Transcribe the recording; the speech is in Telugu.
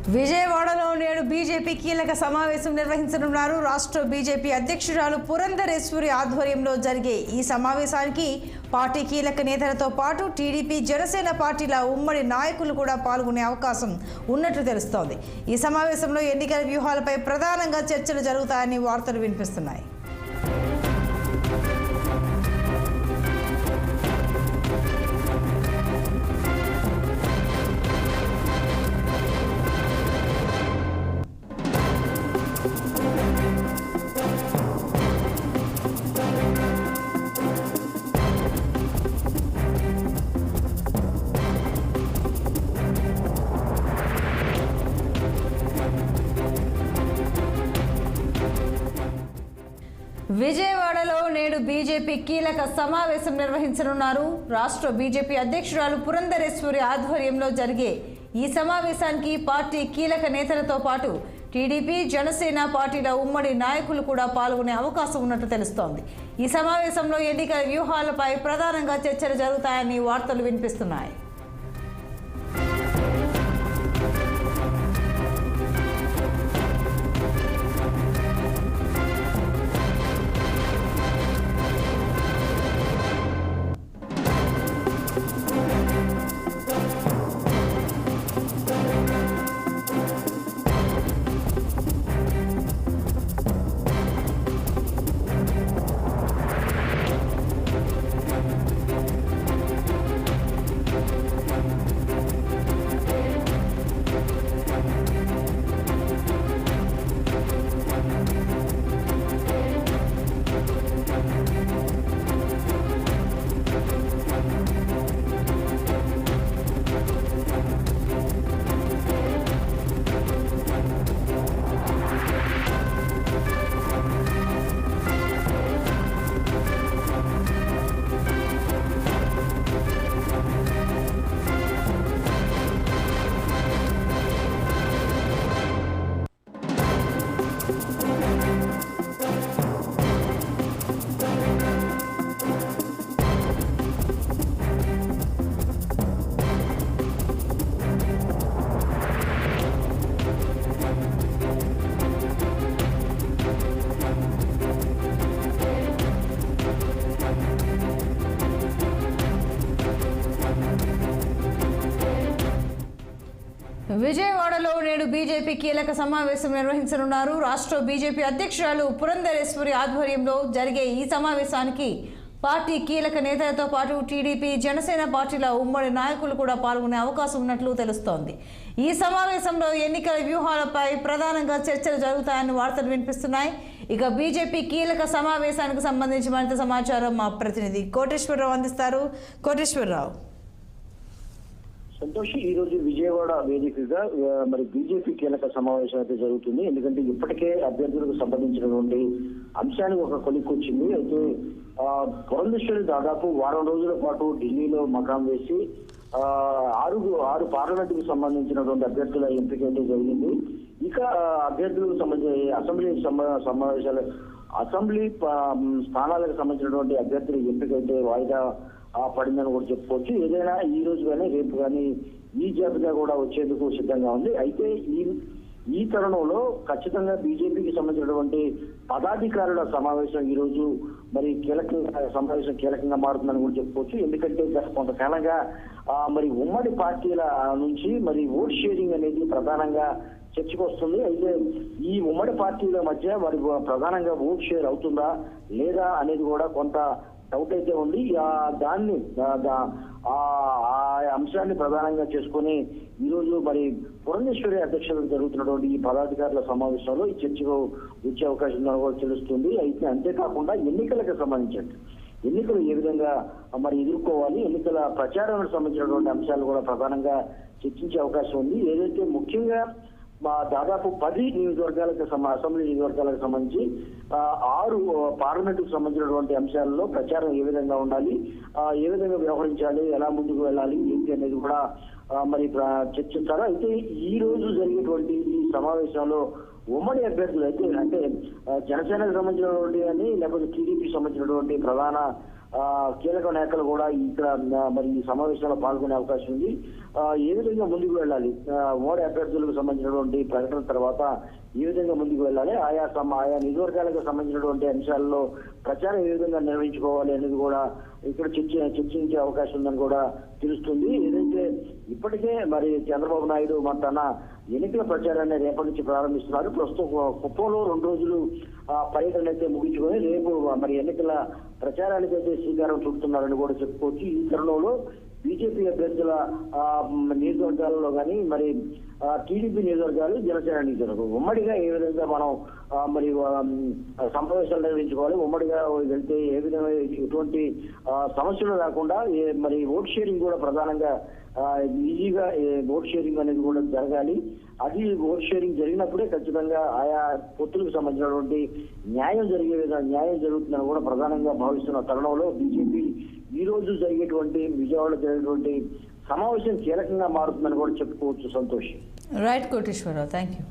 విజయవాడలో నేడు బీజేపీ కీలక సమావేశం నిర్వహించనున్నారు. రాష్ట్ర బీజేపీ అధ్యక్షురాలు పురంధరేశ్వరి ఆధ్వర్యంలో జరిగే ఈ సమావేశానికి పార్టీ కీలక నేతలతో పాటు టీడీపీ, జనసేన పార్టీల ఉమ్మడి నాయకులు కూడా పాల్గొనే అవకాశం ఉన్నట్లు తెలుస్తోంది. ఈ సమావేశంలో ఎన్నికల వ్యూహాలపై ప్రధానంగా చర్చలు జరుగుతాయని వార్తలు వినిపిస్తున్నాయి. విజయవాడలో నేడు బీజేపీ కీలక సమావేశం నిర్వహించనున్నారు. రాష్ట్ర బీజేపీ అధ్యక్షురాలు పురంధరేశ్వరి ఆధ్వర్యంలో జరిగే ఈ సమావేశానికి పార్టీ కీలక నేతలతో పాటు టీడీపీ, జనసేన పార్టీల ఉమ్మడి నాయకులు కూడా పాల్గొనే అవకాశం ఉన్నట్టు తెలుస్తోంది. ఈ సమావేశంలో ఎన్నికల వ్యూహాలపై ప్రధానంగా చర్చలు జరుగుతాయని వార్తలు వినిపిస్తున్నాయి. విజయవాడలో నేడు బీజేపీ కీలక సమావేశం నిర్వహించనున్నారు. రాష్ట్ర బీజేపీ అధ్యక్షురాలు పురంధరేశ్వరి ఆధ్వర్యంలో జరిగే ఈ సమావేశానికి పార్టీ కీలక నేతలతో పాటు టీడీపీ, జనసేన పార్టీల ఉమ్మడి నాయకులు కూడా పాల్గొనే అవకాశం ఉన్నట్లు తెలుస్తోంది. ఈ సమావేశంలో ఎన్నికల వ్యూహాలపై ప్రధానంగా చర్చలు జరుగుతాయని వార్తలు వినిపిస్తున్నాయి. ఇక బీజేపీ కీలక సమావేశానికి సంబంధించి మరింత సమాచారం మా ప్రతినిధి కోటేశ్వరరావు అందిస్తారు. కోటేశ్వరరావు. సంతోష్, ఈ రోజు విజయవాడ వేదికగా మరి బీజేపీ కీలక సమావేశం అయితే జరుగుతుంది. ఎందుకంటే ఇప్పటికే అభ్యర్థులకు సంబంధించినటువంటి అంశానికి ఒక కొలిక్కొచ్చింది. అయితే పురంధేశ్వరి దాదాపు వారం రోజుల పాటు ఢిల్లీలో మకాం వేసి ఆరు పార్లమెంటుకు సంబంధించినటువంటి అభ్యర్థుల ఎంపిక అయితే జరిగింది. ఇక అభ్యర్థులకు సంబంధించిన అసెంబ్లీ స్థానాలకు సంబంధించినటువంటి అభ్యర్థుల ఎంపిక అయితే వాయిదా పడిందని కూడా చెప్పుకోవచ్చు. ఏదైనా ఈ రోజు కానీ రేపు కానీ ఈ జాబితా కూడా వచ్చేందుకు సిద్ధంగా ఉంది. అయితే ఈ తరుణంలో ఖచ్చితంగా బీజేపీకి సంబంధించినటువంటి పదాధికారుల సమావేశం ఈ రోజు మరి కీలకంగా మారుతుందని కూడా చెప్పుకోవచ్చు. ఎందుకంటే కొంతకాలంగా మరి ఉమ్మడి పార్టీల నుంచి మరి ఓట్ షేరింగ్ అనేది ప్రధానంగా చర్చకు వస్తుంది. అయితే ఈ ఉమ్మడి పార్టీల మధ్య మరి ప్రధానంగా ఓట్ షేర్ అవుతుందా లేదా అనేది కూడా కొంత డౌట్ అయితే ఉంది. దాన్ని ఆ అంశాన్ని ప్రధానంగా చేసుకుని ఈరోజు మరి పురంధేశ్వరి అధ్యక్షతన జరుగుతున్నటువంటి ఈ పదాధికారుల సమావేశంలో ఈ చర్చకు వచ్చే అవకాశం ఉందని కూడా తెలుస్తుంది. అయితే అంతేకాకుండా ఎన్నికలకు సంబంధించి ఎన్నికలు ఏ విధంగా మరి ఎదుర్కోవాలి, ఎన్నికల ప్రచారానికి సంబంధించినటువంటి అంశాలు కూడా ప్రధానంగా చర్చించే అవకాశం ఉంది. ఏదైతే ముఖ్యంగా దాదాపు 10 నియోజకవర్గాలకు అసెంబ్లీ నియోజకవర్గాలకు సంబంధించి 6 పార్లమెంటుకు సంబంధించినటువంటి అంశాలలో ప్రచారం ఏ విధంగా ఉండాలి, ఏ విధంగా వ్యవహరించాలి, ఎలా ముందుకు వెళ్ళాలి ఏంటి అనేది కూడా మరి చర్చిస్తారు. అయితే ఈ రోజు జరిగేటువంటి ఈ సమావేశంలో ఉమ్మడి అభ్యర్థులు అయితే అంటే జనసేనకు సంబంధించినటువంటి అని లేకపోతే టీడీపీకి సంబంధించినటువంటి ప్రధాన కీలక నేతలు కూడా ఇక్కడ మరి ఈ సమావేశంలో పాల్గొనే అవకాశం ఉంది. ఏ విధంగా ముందుకు వెళ్ళాలి, ఉమ్మడి అభ్యర్థులకు సంబంధించినటువంటి ప్రకటన తర్వాత ఏ విధంగా ముందుకు వెళ్ళాలి, ఆయా నియోజకవర్గాలకు సంబంధించినటువంటి అంశాల్లో ప్రచారం ఏ విధంగా నిర్వహించుకోవాలి అనేది కూడా ఇక్కడ చర్చించే అవకాశం ఉందని కూడా తెలుస్తుంది. ఏదైతే ఇప్పటికే మరి చంద్రబాబు నాయుడు తన ఎన్నికల ప్రచారాన్ని రేపటి నుంచి ప్రారంభిస్తున్నారు. ప్రస్తుతం కుప్పంలో 2 రోజులు పర్యటన అయితే ముగించుకొని రేపు మరి ఎన్నికల ప్రచారానికి అయితే శ్రీకారం చుడుతున్నారని కూడా చెప్పుకోవచ్చు. ఈ తరుణంలో బీజేపీ అభ్యర్థుల నియోజకవర్గాలలో కానీ మరి టీడీపీ నియోజకవర్గాలు, జనసేన నియోజకవర్గం ఉమ్మడిగా ఏ విధంగా మనం మరి సమావేశాలు నిర్వహించుకోవాలి, ఉమ్మడిగా వెళ్తే ఏ విధంగా ఎటువంటి సమస్యలు రాకుండా మరి ఓట్ షేరింగ్ కూడా ప్రధానంగా ఈజీగా ఓట్ షేరింగ్ అనేది కూడా జరగాలి. అది ఓట్ షేరింగ్ జరిగినప్పుడే ఖచ్చితంగా ఆయా పొత్తులకు సంబంధించినటువంటి న్యాయం జరుగుతుందని కూడా ప్రధానంగా భావిస్తున్న తరుణంలో బీజేపీ ఈ రోజు విజయవాడలో జరిగేటువంటి సమావేశం కీలకంగా మారుతుందని కూడా చెప్పుకోవచ్చు. Santosh. Right Koteswararao, thank you.